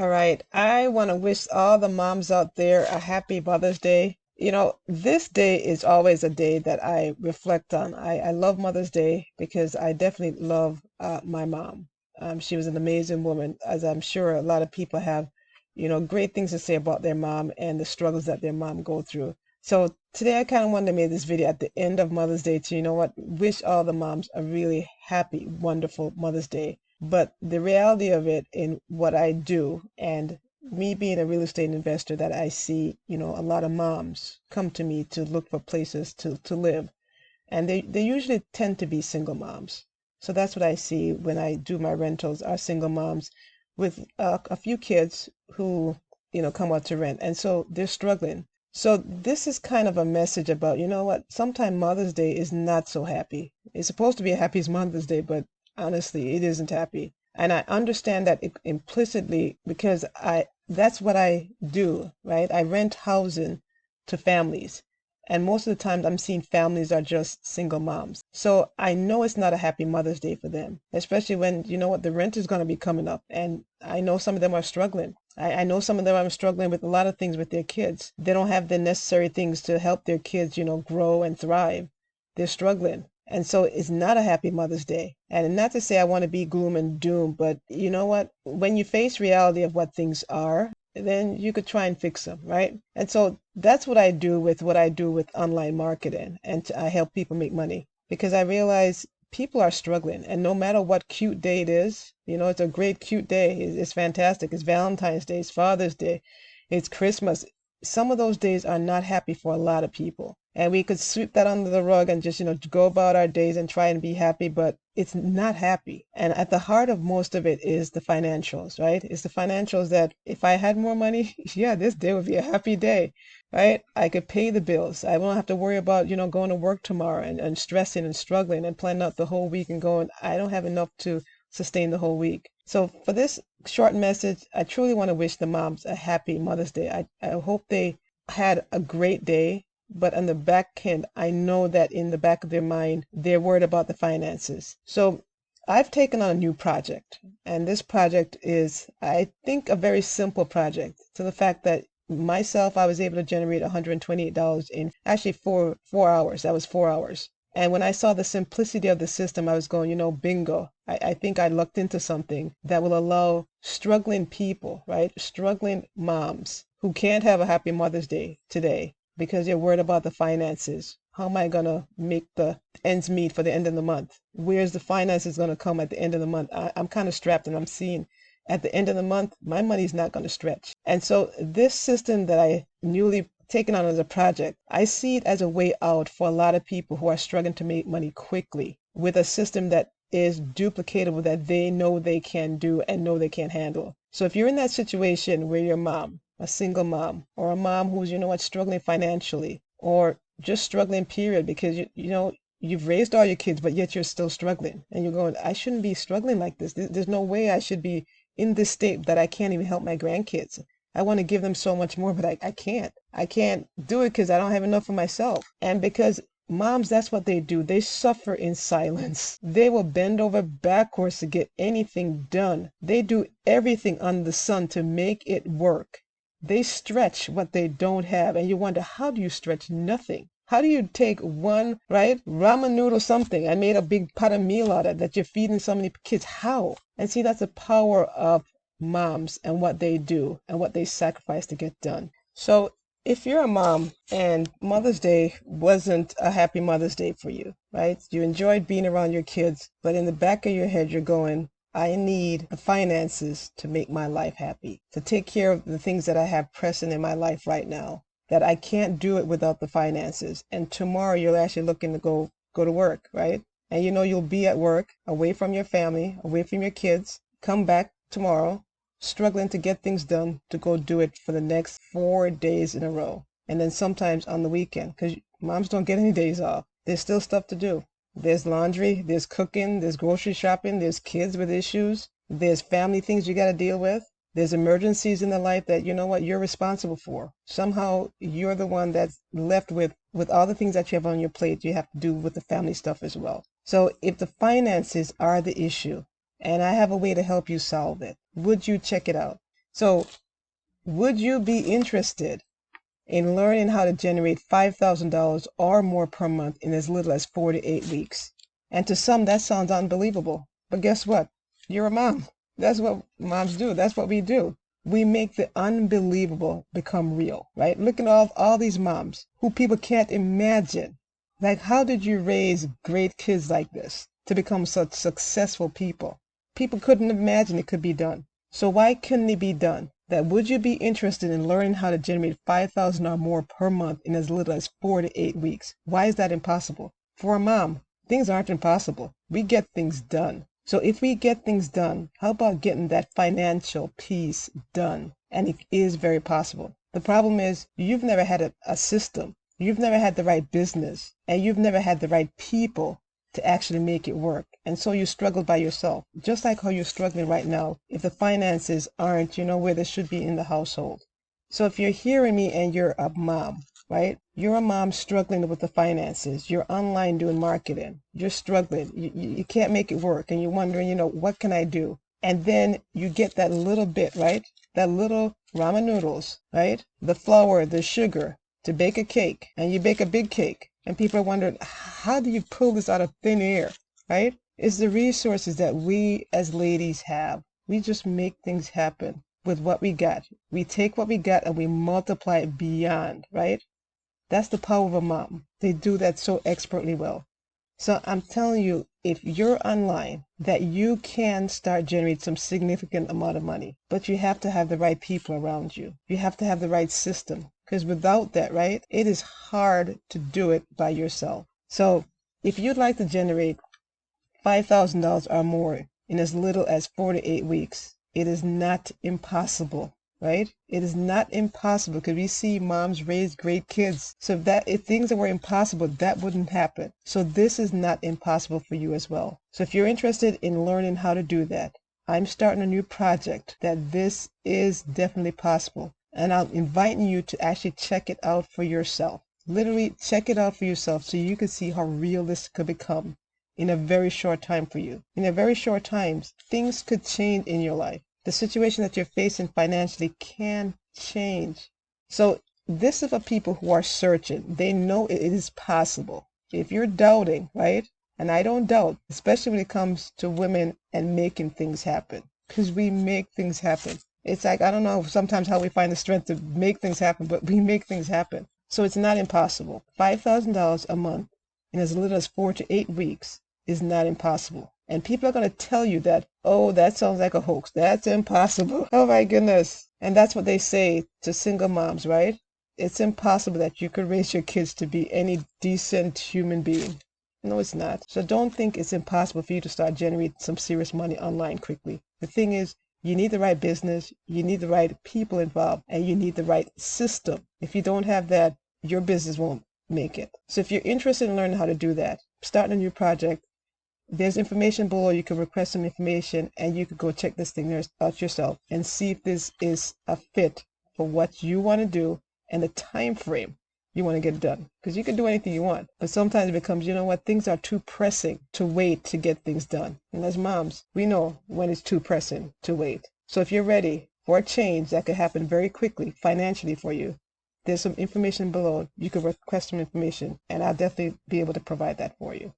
All right. I want to wish all the moms out there a happy Mother's Day. This day is always a day that I reflect on. I love Mother's Day because I definitely love my mom. She was an amazing woman, as I'm sure a lot of people have, great things to say about their mom and the struggles that their mom go through. So today I kind of wanted to make this video at the end of Mother's Day to, wish all the moms a really happy, wonderful Mother's Day. But the reality of it in what I do and me being a real estate investor that I see, a lot of moms come to me to look for places to live. And they usually tend to be single moms. So that's what I see when I do my rentals are single moms with a few kids who, come out to rent. And so they're struggling. So this is kind of a message about, sometimes Mother's Day is not so happy. It's supposed to be a happy Mother's Day, but honestly, it isn't happy. And I understand that implicitly because that's what I do, right? I rent housing to families. And most of the time I'm seeing families are just single moms. So I know it's not a happy Mother's Day for them, especially when, the rent is going to be coming up. And I know some of them are struggling. I know some of them are struggling with a lot of things with their kids. They don't have the necessary things to help their kids, grow and thrive. They're struggling. And so it's not a happy Mother's Day. And not to say I want to be gloom and doom, but you know what? When you face reality of what things are, then you could try and fix them, right? And so that's what I do with online marketing. And I help people make money because I realize people are struggling. And no matter what cute day it is, it's a great cute day. It's fantastic. It's Valentine's Day, it's Father's Day, it's Christmas. Some of those days are not happy for a lot of people. And we could sweep that under the rug and just, go about our days and try and be happy, but it's not happy. And at the heart of most of it is the financials, right? It's the financials that if I had more money, yeah, this day would be a happy day, right? I could pay the bills. I won't have to worry about, going to work tomorrow and stressing and struggling and planning out the whole week and going, I don't have enough to sustain the whole week. So for this short message, I truly want to wish the moms a happy Mother's Day. I hope they had a great day, but on the back end, I know that in the back of their mind, they're worried about the finances. So I've taken on a new project, and this project is, I think, a very simple project to the fact that myself, I was able to generate $128 in actually four hours. That was 4 hours. And when I saw the simplicity of the system, I was going, bingo. I think I lucked into something that will allow struggling people, right? Struggling moms who can't have a happy Mother's Day today because you're worried about the finances. How am I going to make the ends meet for the end of the month? Where's the finances going to come at the end of the month? I'm kind of strapped and I'm seeing at the end of the month, my money's not going to stretch. And so this system that I newly taken on as a project, I see it as a way out for a lot of people who are struggling to make money quickly with a system that is duplicatable that they know they can do and know they can handle. So if you're in that situation where you're a mom, a single mom, or a mom who's, struggling financially, or just struggling period because you've raised all your kids, but yet you're still struggling. And you're going, I shouldn't be struggling like this. There's no way I should be in this state that I can't even help my grandkids. I want to give them so much more, but I can't. I can't do it because I don't have enough for myself. And because moms, that's what they do. They suffer in silence. They will bend over backwards to get anything done. They do everything under the sun to make it work. They stretch what they don't have. And you wonder, how do you stretch nothing? How do you take one, right, ramen noodle something and made a big pot of meal out of it that you're feeding so many kids? How? And see, that's the power of moms and what they do and what they sacrifice to get done. So if you're a mom and Mother's Day wasn't a happy Mother's Day for you, right? You enjoyed being around your kids, but in the back of your head, you're going, I need the finances to make my life happy, to take care of the things that I have pressing in my life right now, that I can't do it without the finances. And tomorrow you're actually looking to go to work, right? And you'll be at work, away from your family, away from your kids, come back tomorrow, struggling to get things done to go do it for the next 4 days in a row. And then sometimes on the weekend, because moms don't get any days off. There's still stuff to do. There's laundry, there's cooking, there's grocery shopping, there's kids with issues, there's family things you got to deal with. There's emergencies in the life that you're responsible for. Somehow you're the one that's left with all the things that you have on your plate, you have to do with the family stuff as well. So if the finances are the issue, and I have a way to help you solve it, would you check it out? So would you be interested in learning how to generate $5,000 or more per month in as little as 4 to 8 weeks? And to some, that sounds unbelievable. But guess what? You're a mom. That's what moms do. That's what we do. We make the unbelievable become real, right? Look at all these moms who people can't imagine. Like, how did you raise great kids like this to become such successful people? People couldn't imagine it could be done. So why couldn't it be done? That would you be interested in learning how to generate 5,000 or more per month in as little as 4 to 8 weeks? Why is that impossible? For a mom, things aren't impossible. We get things done. So if we get things done, how about getting that financial piece done? And it is very possible. The problem is you've never had a system. You've never had the right business, and you've never had the right people to actually make it work. And so you struggle by yourself, just like how you're struggling right now if the finances aren't, where they should be in the household. So if you're hearing me and you're a mom, right? You're a mom struggling with the finances. You're online doing marketing. You're struggling. You can't make it work. And you're wondering, what can I do? And then you get that little bit, right? That little ramen noodles, right? The flour, the sugar to bake a cake. And you bake a big cake. And people are wondering, how do you pull this out of thin air, right? It's the resources that we as ladies have. We just make things happen with what we got. We take what we got and we multiply it beyond, right? That's the power of a mom. They do that so expertly well. So I'm telling you, if you're online, that you can start generating some significant amount of money, but you have to have the right people around you. You have to have the right system, because without that, right, it is hard to do it by yourself. So if you'd like to generate $5,000 or more in as little as 4 to 8 weeks, it is not impossible, right? It is not impossible, because we see moms raise great kids. So if things that were impossible, that wouldn't happen. So this is not impossible for you as well. So if you're interested in learning how to do that, I'm starting a new project that this is definitely possible. And I'm inviting you to actually check it out for yourself. Literally check it out for yourself so you can see how real this could become in a very short time for you. In a very short time, things could change in your life. The situation that you're facing financially can change. So this is for people who are searching. They know it is possible. If you're doubting, right? And I don't doubt, especially when it comes to women and making things happen, because we make things happen. It's like, I don't know sometimes how we find the strength to make things happen, but we make things happen. So it's not impossible. $5,000 a month in as little as 4 to 8 weeks is not impossible. And people are going to tell you that, oh, that sounds like a hoax. That's impossible. Oh my goodness. And that's what they say to single moms, right? It's impossible that you could raise your kids to be any decent human being. No, it's not. So don't think it's impossible for you to start generating some serious money online quickly. The thing is, you need the right business, you need the right people involved, and you need the right system. If you don't have that, your business won't make it. So if you're interested in learning how to do that, starting a new project, there's information below. You can request some information and you can go check this thing out yourself and see if this is a fit for what you want to do and the time frame you want to get done. Because you can do anything you want, but sometimes it becomes, things are too pressing to wait to get things done. And as moms, we know when it's too pressing to wait. So if you're ready for a change that could happen very quickly financially for you, there's some information below. You can request some information and I'll definitely be able to provide that for you.